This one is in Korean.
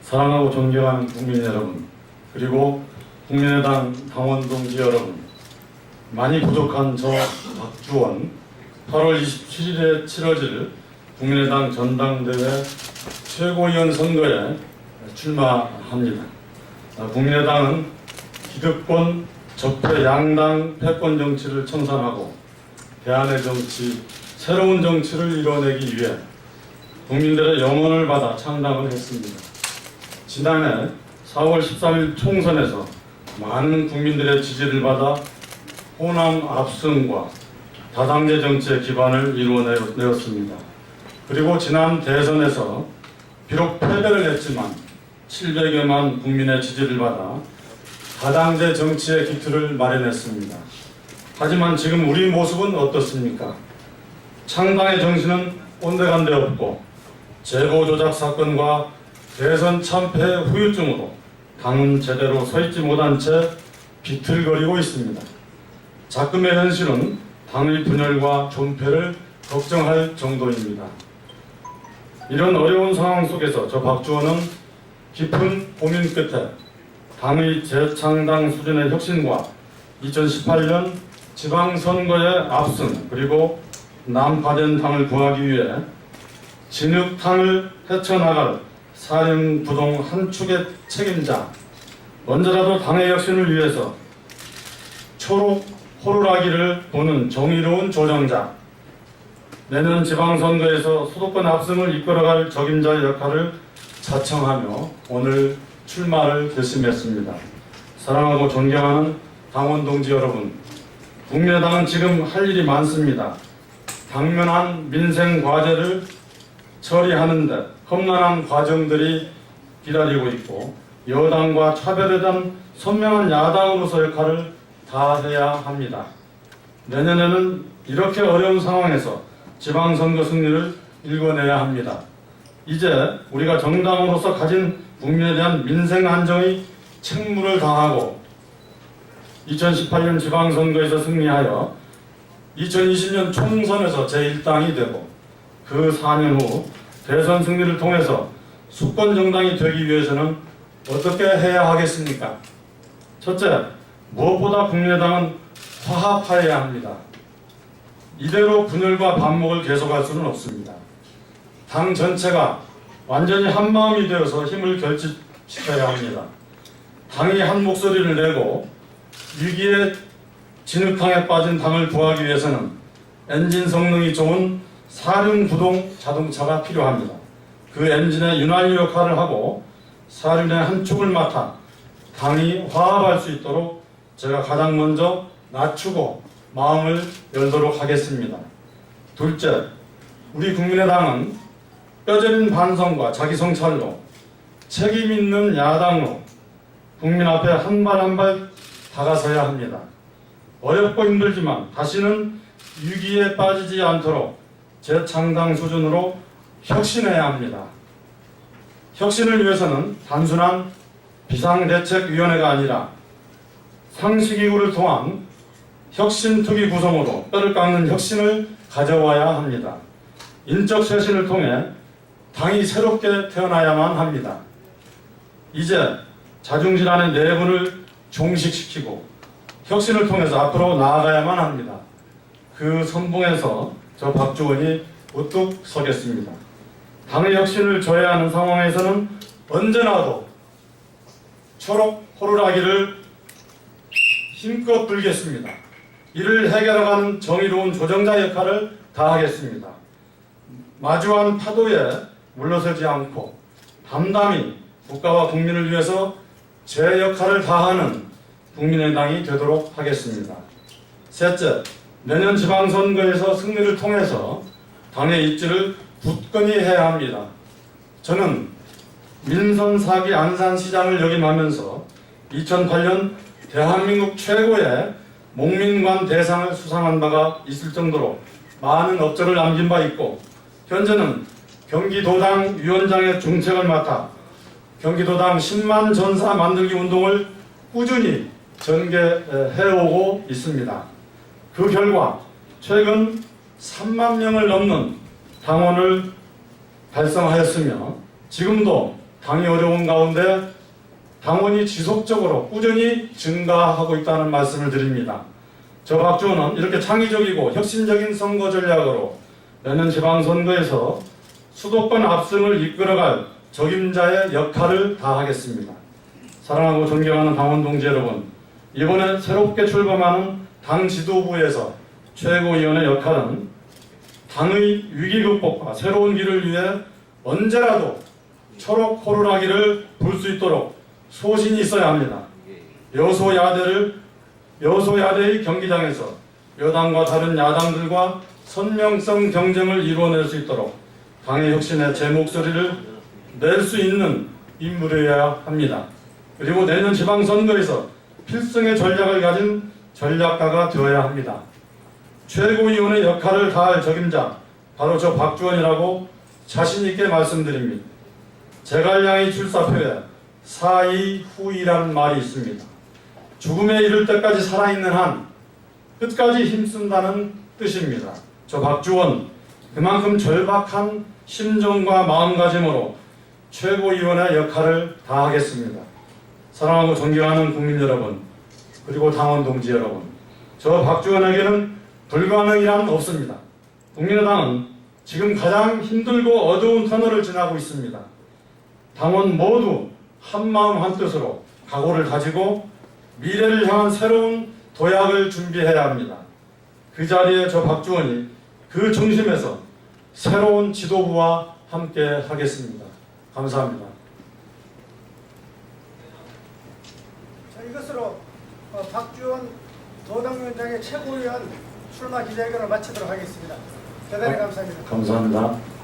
사랑하고 존경하는 국민 여러분, 그리고 국민의당 당원 동지 여러분, 많이 부족한 저 박주원 8월 27일에 치러질 국민의당 전당대회 최고위원 선거에 출마합니다. 국민의당은 기득권, 적폐, 양당, 패권 정치를 청산하고 대안의 정치, 새로운 정치를 이뤄내기 위해 국민들의 영혼을 받아 창당을 했습니다. 지난해 4월 13일 총선에서 많은 국민들의 지지를 받아 호남 압승과 다당제 정치의 기반을 이루어내었습니다. 그리고 지난 대선에서 비록 패배를 했지만 700여만 국민의 지지를 받아 다당제 정치의 기틀을 마련했습니다. 하지만 지금 우리 모습은 어떻습니까? 창당의 정신은 온데간데 없고 제보 조작 사건과 대선 참패 후유증으로 당은 제대로 서있지 못한 채 비틀거리고 있습니다. 작금의 현실은 당의 분열과 존폐를 걱정할 정도입니다. 이런 어려운 상황 속에서 저 박주원은 깊은 고민 끝에 당의 재창당 수준의 혁신과 2018년 지방선거의 압승 그리고 난파된 당을 구하기 위해 진흙탕을 헤쳐나갈 사령부동 한 축의 책임자, 먼저라도 당의 혁신을 위해서 초록 호루라기를 보는 정의로운 조정자, 내년 지방선거에서 수도권 압승을 이끌어갈 적임자의 역할을 자청하며 오늘 출마를 결심했습니다. 사랑하고 존경하는 당원 동지 여러분, 국민의당은 지금 할 일이 많습니다. 당면한 민생 과제를 처리하는데 험난한 과정들이 기다리고 있고 여당과 차별에 대한 선명한 야당으로서 역할을 다해야 합니다. 내년에는 이렇게 어려운 상황에서 지방선거 승리를 일궈내야 합니다. 이제 우리가 정당으로서 가진 국민에 대한 민생 안정의 책무를 다하고 2018년 지방선거에서 승리하여 2020년 총선에서 제1당이 되고 그 4년 후 대선 승리를 통해서 수권 정당이 되기 위해서는 어떻게 해야 하겠습니까? 첫째, 무엇보다 국민의당은 화합하여야 합니다. 이대로 분열과 반목을 계속할 수는 없습니다. 당 전체가 완전히 한마음이 되어서 힘을 결집시켜야 합니다. 당이 한 목소리를 내고 위기의 진흙탕에 빠진 당을 구하기 위해서는 엔진 성능이 좋은 사륜구동 자동차가 필요합니다. 그 엔진의 윤활유 역할을 하고 사륜의 한 축을 맡아 당이 화합할 수 있도록 제가 가장 먼저 낮추고 마음을 열도록 하겠습니다. 둘째, 우리 국민의당은 뼈저린 반성과 자기 성찰로 책임 있는 야당으로 국민 앞에 한 발 한 발 다가서야 합니다. 어렵고 힘들지만 다시는 위기에 빠지지 않도록 재창당 수준으로 혁신해야 합니다. 혁신을 위해서는 단순한 비상대책위원회가 아니라 상시기구를 통한 혁신특위 구성으로 뼈를 깎는 혁신을 가져와야 합니다. 인적 쇄신을 통해 당이 새롭게 태어나야만 합니다. 이제 자중질환의 내분을 종식시키고 혁신을 통해서 앞으로 나아가야만 합니다. 그 선봉에서 저 박주원이 우뚝 서겠습니다. 당의 혁신을 줘야 하는 상황에서는 언제나도 초록 호루라기를 힘껏 불겠습니다. 이를 해결하는 정의로운 조정자 역할을 다하겠습니다. 마주한 파도에 물러서지 않고 담담히 국가와 국민을 위해서 제 역할을 다하는 국민의당이 되도록 하겠습니다. 셋째, 내년 지방선거에서 승리를 통해서 당의 입지를 굳건히 해야 합니다. 저는 민선 4기 안산시장을 역임하면서 2008년 대한민국 최고의 목민관 대상을 수상한 바가 있을 정도로 많은 업적을 남긴 바 있고 현재는 경기도당 위원장의 중책을 맡아 경기도당 10만 전사 만들기 운동을 꾸준히 전개해오고 있습니다. 그 결과 최근 3만 명을 넘는 당원을 달성하였으며 지금도 당이 어려운 가운데 당원이 지속적으로 꾸준히 증가하고 있다는 말씀을 드립니다. 저 박주원은 이렇게 창의적이고 혁신적인 선거 전략으로 내년 지방선거에서 수도권 압승을 이끌어갈 적임자의 역할을 다하겠습니다. 사랑하고 존경하는 당원 동지 여러분, 이번에 새롭게 출범하는 당 지도부에서 최고위원의 역할은 당의 위기 극복과 새로운 길을 위해 언제라도 초록 호루라기를 불 수 있도록 소신이 있어야 합니다. 여소야대의 경기장에서 여당과 다른 야당들과 선명성 경쟁을 이루어낼 수 있도록 당의 혁신에 제 목소리를 낼 수 있는 인물이어야 합니다. 그리고 내년 지방선거에서 필승의 전략을 가진 전략가가 되어야 합니다. 최고위원의 역할을 다할 적임자, 바로 저 박주원이라고 자신있게 말씀드립니다. 제갈량이 출사표에 사이후이라는 말이 있습니다. 죽음에 이를 때까지 살아있는 한 끝까지 힘쓴다는 뜻입니다. 저 박주원, 그만큼 절박한 심정과 마음가짐으로 최고위원의 역할을 다하겠습니다. 사랑하고 존경하는 국민 여러분, 그리고 당원 동지 여러분, 저 박주원에게는 불가능이란 없습니다. 국민의당은 지금 가장 힘들고 어두운 터널을 지나고 있습니다. 당원 모두 한마음 한뜻으로 각오를 다지고 미래를 향한 새로운 도약을 준비해야 합니다. 그 자리에 저 박주원이 그 중심에서 새로운 지도부와 함께 하겠습니다. 감사합니다. 자, 이것으로 박주원 도당위원장의 최고위원 출마 기자회견을 마치도록 하겠습니다. 대단히 감사합니다. 감사합니다.